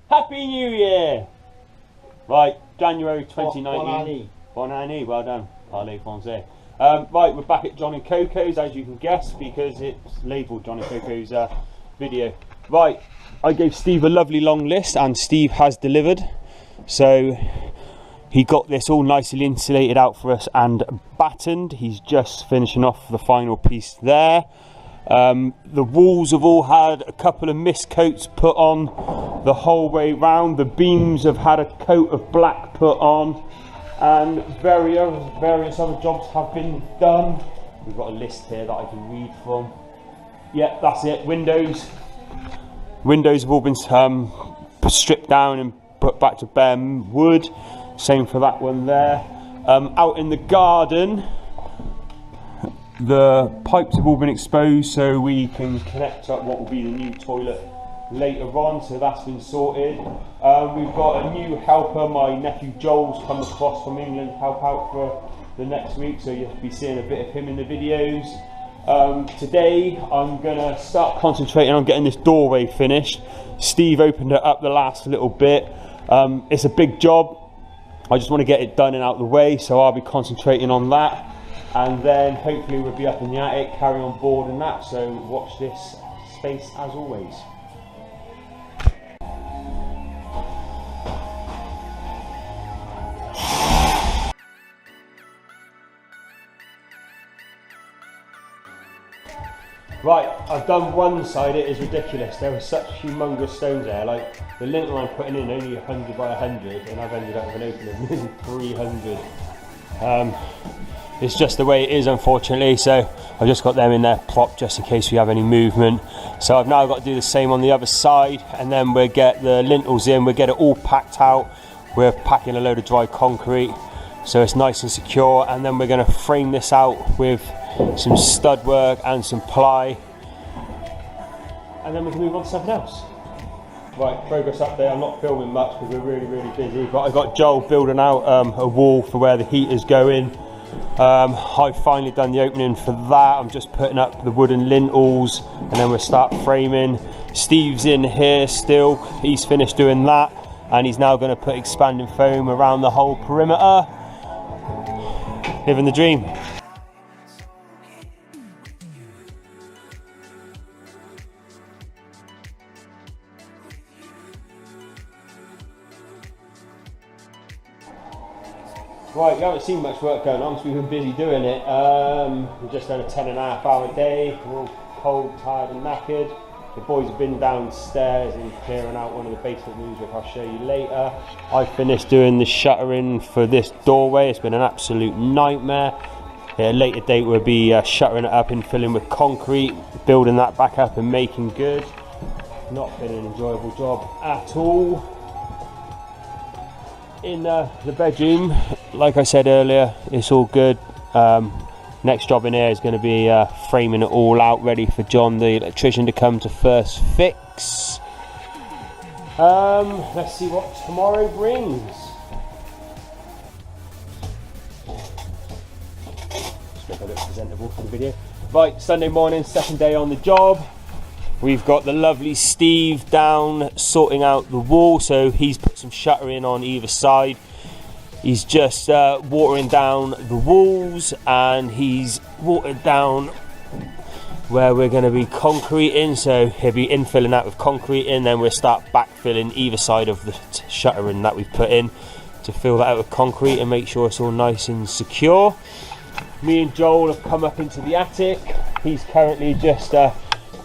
Happy New Year! Right, January 2019. Bon année, well done. Parlez français. Right, we're back at John and Coco's, as you can guess, because it's labelled John and Coco's video. Right, I gave Steve a lovely long list, and Steve has delivered. So he got this all nicely insulated out for us and battened. He's just finishing off the final piece there. The walls have all had a couple of mist coats put on the whole way round. The beams have had a coat of black put on, and various other jobs have been done. We've got a list here that I can read from. Yeah, that's it. Windows have all been stripped down and put back to bare wood. Same for that one there. Out in the garden, the pipes have all been exposed so we can connect up what will be the new toilet later on, so that's been sorted. We've got a new helper. My nephew Joel's come across from England to help out for the next week, so you'll be seeing a bit of him in the videos. Today I'm going to start concentrating on getting this doorway finished. Steve opened it up the last little bit. It's a big job. I just want to get it done and out of the way, so I'll be concentrating on that. And then hopefully we'll be up in the attic, carry on board and that, so watch this space as always. Right, I've done one side. It is ridiculous. There were such humongous stones there. Like, the lintel I'm putting in only 100 by 100, and I've ended up with an opening of nearly 300. It's just the way it is, unfortunately, so I've just got them in there propped just in case we have any movement. So I've now got to do the same on the other side, and then we'll get the lintels in, we'll get it all packed out. We're packing a load of dry concrete so it's nice and secure, and then we're going to frame this out with some stud work and some ply, and then we can move on to something else. Right, progress update. I'm not filming much because we're really busy, but I got Joel building out a wall for where the heater's going. I've finally done the opening for that. I'm just putting up the wooden lintels, and then we'll start framing. Steve's in here still. He's finished doing that, and he's now going to put expanding foam around the whole perimeter. Living the dream. Right, you haven't seen much work going on because we've been busy doing it. We've just done a 10.5 hour day. We're all cold, tired and knackered. The boys have been downstairs and clearing out one of the basement rooms, which I'll show you later. I finished doing the shuttering for this doorway. It's been an absolute nightmare. At a later date we'll be shuttering it up and filling with concrete, building that back up and making good. Not been an enjoyable job at all. In the bedroom, like I said earlier, it's all good. Next job in here is going to be framing it all out, ready for John the electrician to come to first fix. Let's see what tomorrow brings. Just make it look presentable for the video. Right, Sunday morning, second day on the job. We've got the lovely Steve down sorting out the wall, so he's put some shuttering on either side. He's just watering down the walls, and he's watered down where we're going to be concreting, so he'll be infilling that with concrete, and then we'll start backfilling either side of the shuttering that we've put in to fill that out with concrete and make sure it's all nice and secure. Me and Joel have come up into the attic. He's currently just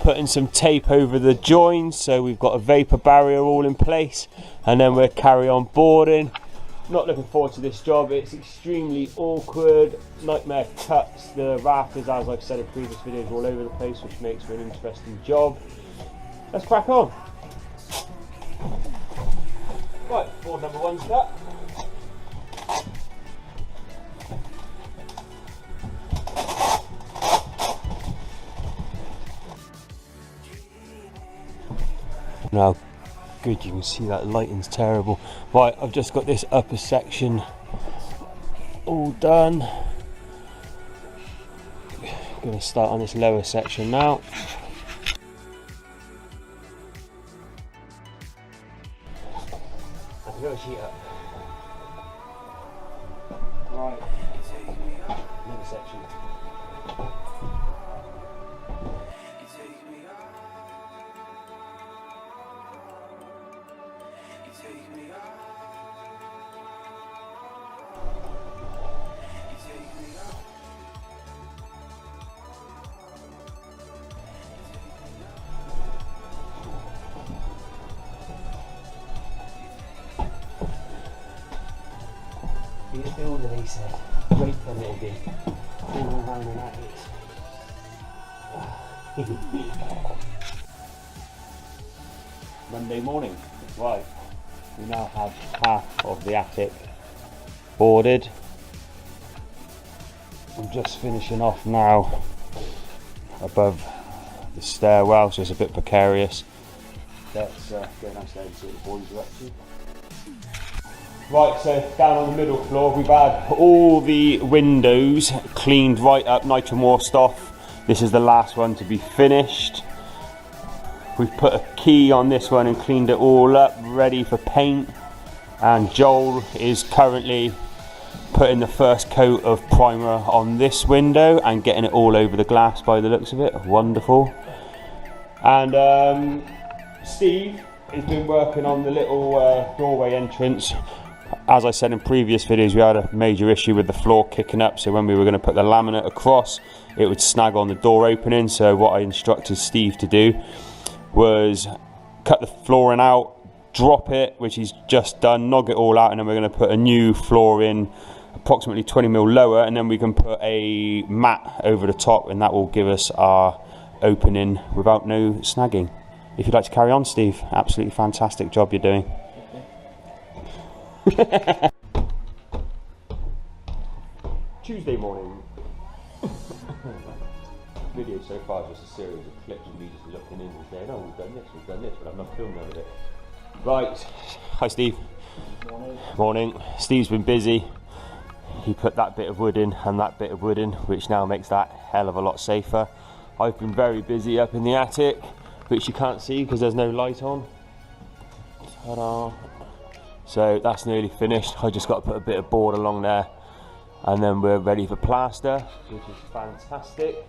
putting some tape over the joins, so we've got a vapor barrier all in place, and then we'll carry on boarding. Not looking forward to this job. It's extremely awkward, nightmare cuts. The rafters, as I've said in previous videos, are all over the place, which makes for an interesting job. Let's crack on. Right, board number one's cut. Now, good, you can see that lighting's terrible. Right, I've just got this upper section all done. Going to start on this lower section now. Have to go sheet up. Right. Another section. Be a builder, they said. Great fun it'll be. All around and at it. Monday morning. Right. We now have half of the attic boarded. I'm just finishing off now above the stairwell, so it's a bit precarious. Let's go downstairs and see what the boys are up to. Right, so down on the middle floor we've had all the windows cleaned right up, nitro washed off. This is the last one to be finished. We've put a key on this one and cleaned it all up, ready for paint. And Joel is currently putting the first coat of primer on this window and getting it all over the glass by the looks of it. Wonderful. And Steve has been working on the little doorway entrance. As I said in previous videos, we had a major issue with the floor kicking up, so when we were going to put the laminate across, it would snag on the door opening. So what I instructed Steve to do was cut the flooring out, drop it, which he's just done, nog it all out, and then we're going to put a new floor in approximately 20mm lower, and then we can put a mat over the top, and that will give us our opening without no snagging. If you'd like to carry on, Steve, absolutely fantastic job you're doing. Tuesday morning. Video so far is just a series of clips of me just looking in and saying, oh, we've done this, but I've not filmed none of it. Right, hi Steve. Morning. Morning. Steve's been busy. He put that bit of wood in and that bit of wood in, which now makes that hell of a lot safer. I've been very busy up in the attic, which you can't see because there's no light on. Ta-da. So that's nearly finished. I just got to put a bit of board along there and then we're ready for plaster, which is fantastic.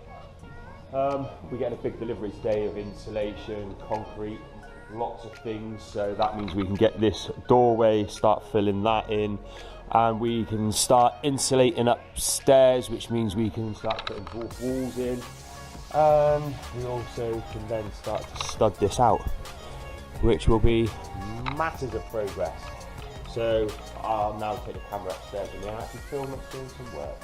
We're getting a big delivery today of insulation, concrete, lots of things, so that means we can get this doorway, start filling that in, and we can start insulating upstairs, which means we can start putting dwarf walls in, and we also can then start to stud this out, which will be masses of progress. So I'll now take the camera upstairs and then actually film us doing some work.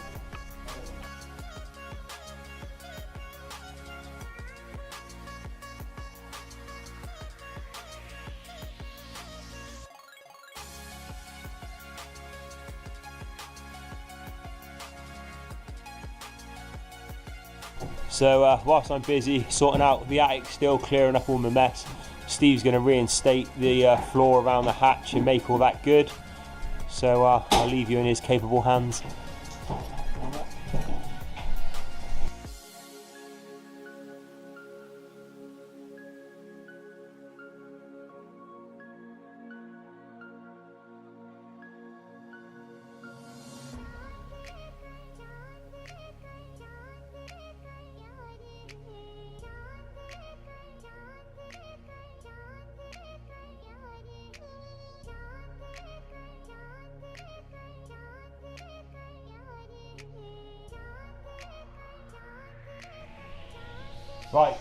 So whilst I'm busy sorting out the attic, still clearing up all my mess, Steve's going to reinstate the floor around the hatch and make all that good. So I'll leave you in his capable hands. Right,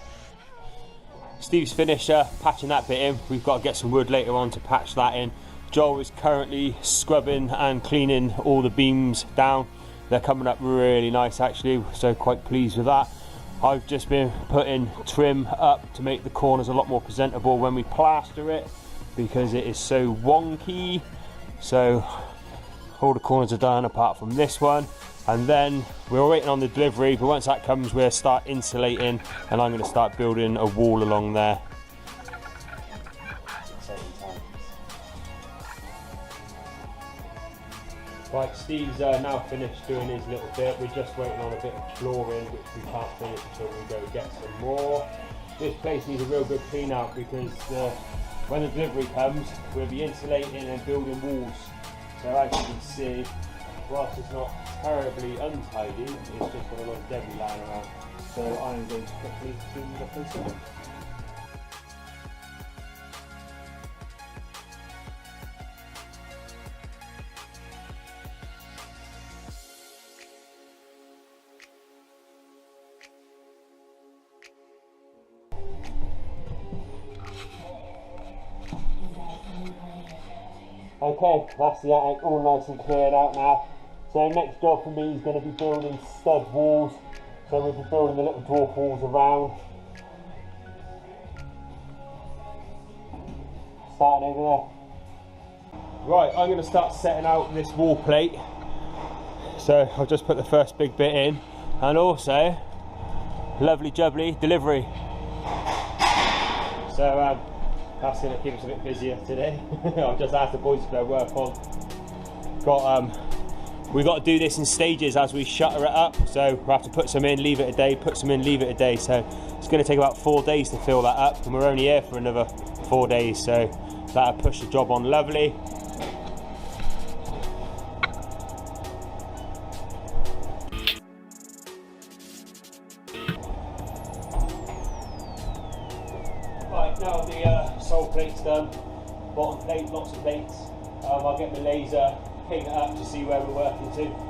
Steve's finished patching that bit in. We've got to get some wood later on to patch that in. Joel is currently scrubbing and cleaning all the beams down. They're coming up really nice actually, so quite pleased with that. I've just been putting trim up to make the corners a lot more presentable when we plaster it, because it is so wonky. So all the corners are done apart from this one. And then we're waiting on the delivery, but once that comes we'll start insulating and I'm going to start building a wall along there. Right, Steve's now finished doing his little bit. We're just waiting on a bit of flooring, which we can't finish until we go get some more. This place needs a real good clean out because the when the delivery comes, we'll be insulating and building walls. So as you can see, whilst it's not terribly untidy, it's just got a lot of debris lying around. So I'm going to quickly do the process. Okay, that's the attic all nice and cleared out now. So next job for me is going to be building stud walls. So we'll be building the little dwarf walls around. Starting over there. Right, I'm going to start setting out this wall plate. So I'll just put the first big bit in. And also, lovely jubbly delivery. So that's going to keep us a bit busier today. I've just asked the boys to go work on. We've got to do this in stages as we shutter it up. So we'll have to put some in, leave it a day, put some in, leave it a day. So it's going to take about 4 days to fill that up, and we're only here for another 4 days. So that'll push the job on lovely. Right, now the sole plate's done, bottom plate, lots of plates. I'll get the laser, pick it up to see where we're working to.